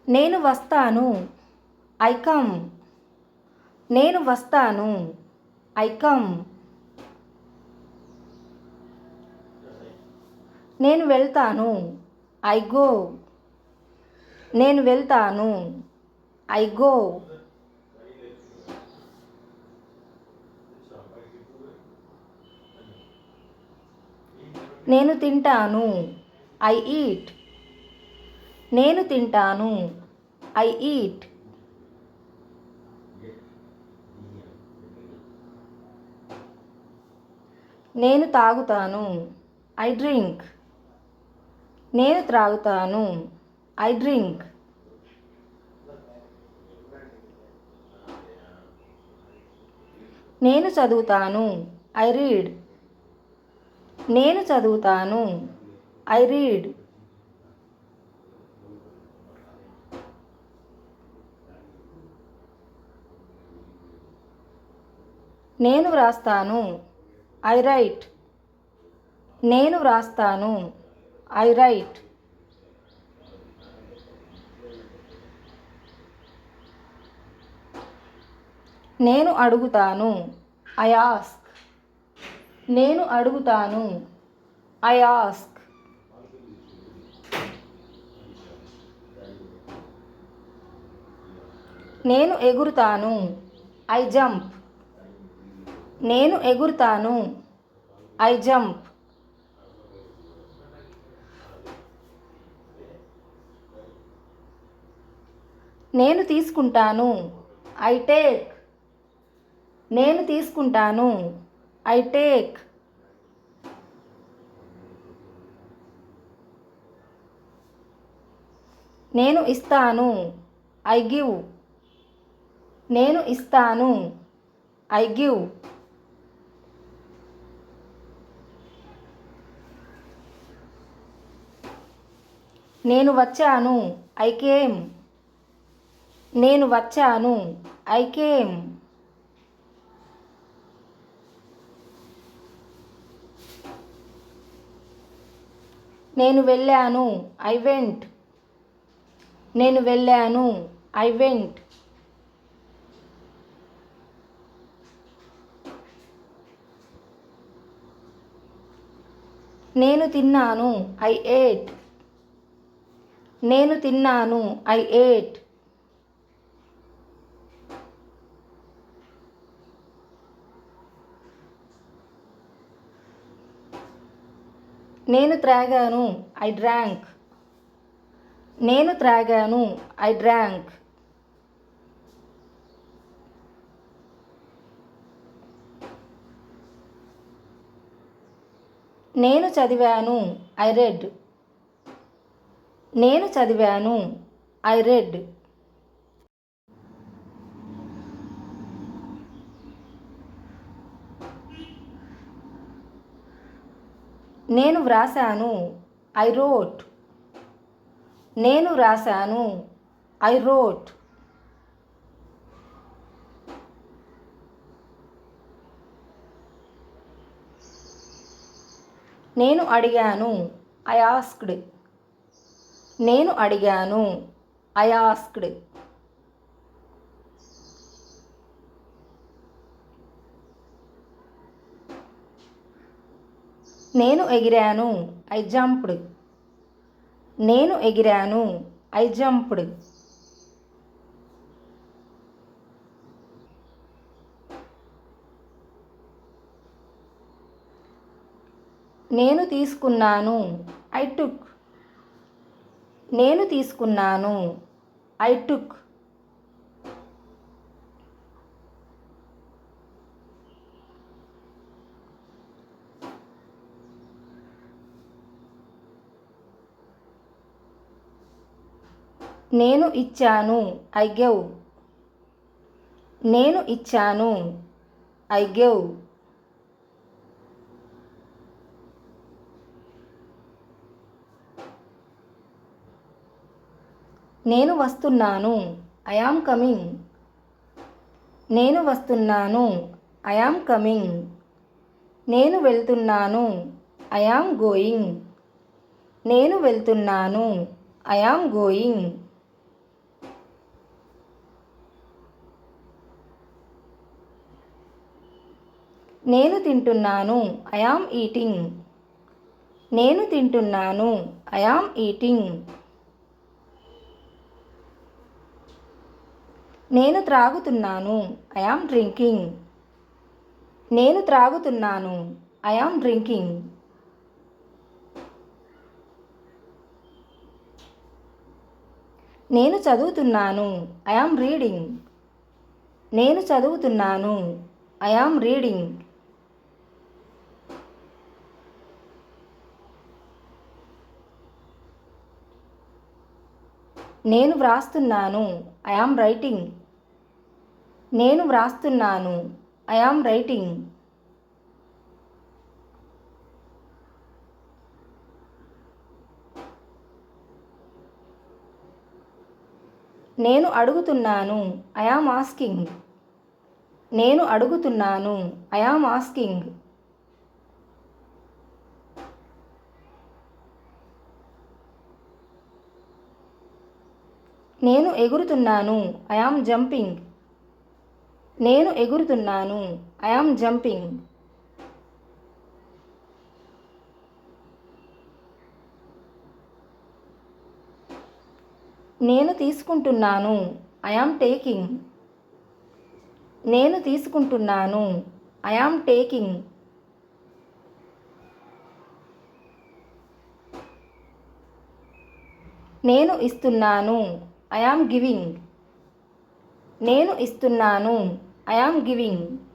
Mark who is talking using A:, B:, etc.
A: నేను వస్తాను. I come. నేను వస్తాను. I come. నేను వెళ్తాను. I go. నేను వెళ్తాను. I go. నేను తింటాను. I eat. నేను తింటాను. I eat. నేను తాగుతాను. I drink. నేను త్రాగుతాను. I drink. నేను చదువుతాను. I read. నేను చదువుతాను. I read. నేను వ్రాస్తాను. I write. నేను వ్రాస్తాను. I write. నేను అడుగుతాను. I ask. నేను అడుగుతాను. I ask. నేను ఎగురుతాను. I jump. నేను ఎగురుతాను. I jump. నేను తీసుకుంటాను. I take. నేను తీసుకుంటాను. I take. నేను ఇస్తాను. I give. నేను ఇస్తాను. I give. నేను వచ్చాను. I came. నేను వచ్చాను. I came. నేను వెళ్ళాను. I went. నేను వెళ్ళాను. I went. నేను తిన్నాను. I ate. నేను తిన్నాను. I ate. నేను త్రాగాను. I drank. నేను త్రాగాను. I drank. నేను చదివాను. I read. నేను చదివాను. I read. నేను వ్రాసాను. I wrote. నేను వ్రాసాను. I wrote. నేను అడిగాను. I asked. నేను అడిగాను. I asked. నేను ఎగిరాను. I jumped. నేను ఎగిరాను. I jumped. నేను తీసుకున్నాను. I took. నేను తీసుకున్నాను. I took. నేను ఇచ్చాను. I gave. నేను ఇచ్చాను. I gave. నేను వస్తున్నాను. I am coming. నేను వస్తున్నాను. I am coming. నేను వెళ్తున్నాను. I am going. నేను వెళ్తున్నాను. I am going. నేను తింటున్నాను. I am eating. నేను తింటున్నాను. I am eating. నేను త్రాగుతున్నాను. I am drinking. నేను త్రాగుతున్నాను. I am drinking. నేను చదువుతున్నాను. I am reading. నేను చదువుతున్నాను. I am reading. నేను వ్రాస్తున్నాను. I am writing. నేను వ్రాస్తున్నాను. I am writing. నేను అడుగుతున్నాను. I am asking. నేను అడుగుతున్నాను. I am asking. నేను ఎగురుతున్నాను. I am jumping. నేను ఎగురుతున్నాను. I am jumping. నేను తీసుకుంటున్నాను. I am taking. నేను తీసుకుంటున్నాను. I am taking. నేను ఇస్తున్నాను. I am giving. నేను ఇస్తున్నాను. I am giving.